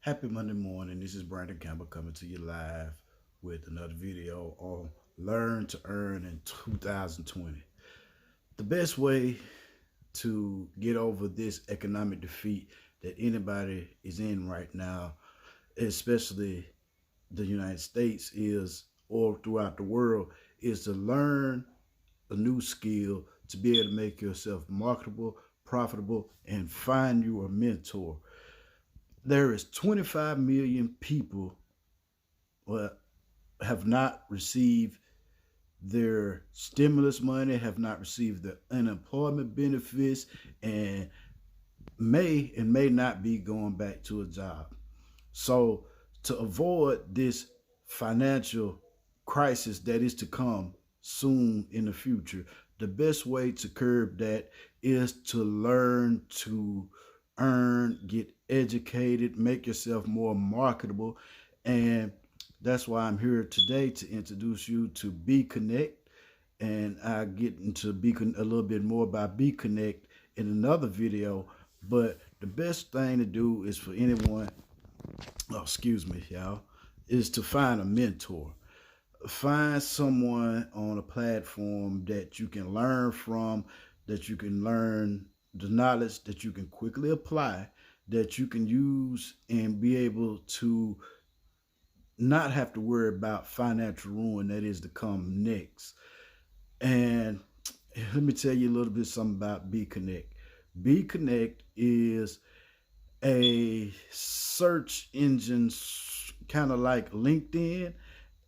Happy Monday morning. This is Brandon Campbell coming to you live with another video on Learn to Earn in 2020. The best way to get over this economic defeat that anybody is in right now, especially the United States, or throughout the world, is to learn a new skill to be able to make yourself marketable, profitable, and find you a mentor. There is 25 million people who have not received their stimulus money, have not received their unemployment benefits, and may not be going back to a job. So to avoid this financial crisis that is to come soon in the future, the best way to curb that is to learn to earn, get educated, make yourself more marketable. And that's why I'm here today to introduce you to BConnect. And I get into a little bit more about BConnect in another video. But the best thing to do is for anyone, oh, excuse me, y'all, is to find a mentor. Find someone on a platform that you can learn from, that you can learn the knowledge that you can quickly apply, that you can use and be able to not have to worry about financial ruin that is to come next. And let me tell you a little bit something about BConnect. BConnect is a search engine kind of like LinkedIn,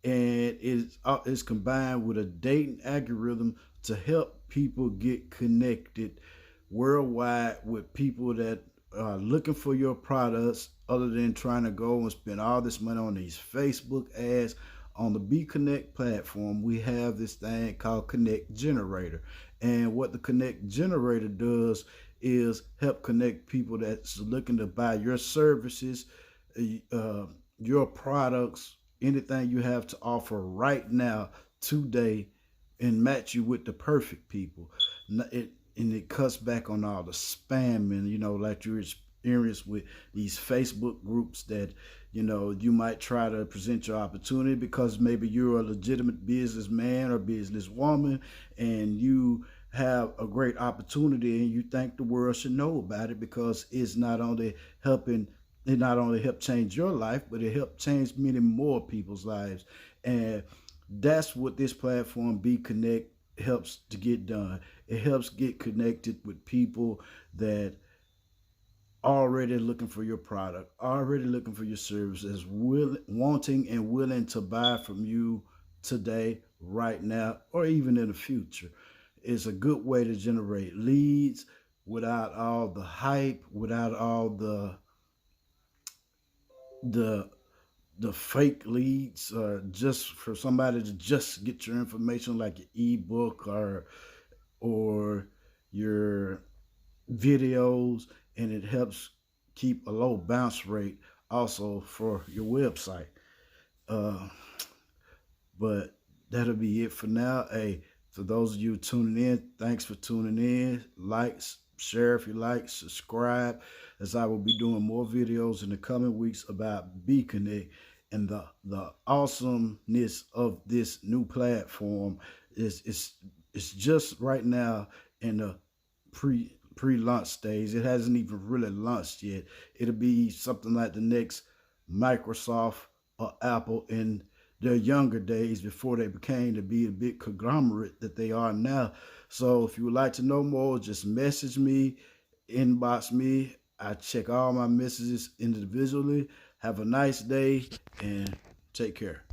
and it's combined with a dating algorithm to help people get connected worldwide with people that are looking for your products, other than trying to go and spend all this money on these Facebook ads. On the BConnect platform, we have this thing called Connect Generator. And what the Connect Generator does is help connect people that's looking to buy your services, your products, anything you have to offer right now, today, and match you with the perfect people. And it cuts back on all the spamming, like you experience with these Facebook groups that, you might try to present your opportunity because maybe you're a legitimate businessman or businesswoman and you have a great opportunity and you think the world should know about it because it not only helped change your life, but it helped change many more people's lives. And that's what this platform BConnect helps to get done. It helps get connected with people that already looking for your product, already looking for your services, wanting and willing to buy from you today, right now, or even in the future. It's a good way to generate leads without all the hype, without all the fake leads, just for somebody to just get your information like your ebook or your videos, and it helps keep a low bounce rate also for your website. But that'll be it for now. Hey, for those of you tuning in, thanks for tuning in. Like, share if you like, subscribe, as I will be doing more videos in the coming weeks about BConnect. And the awesomeness of this new platform is it's just right now in the pre-launch stage. It hasn't even really launched yet. It'll be something like the next Microsoft or Apple in their younger days before they became to be a big conglomerate that they are now. So if you would like to know more, just message me, inbox me. I check all my messages individually. Have a nice day and take care.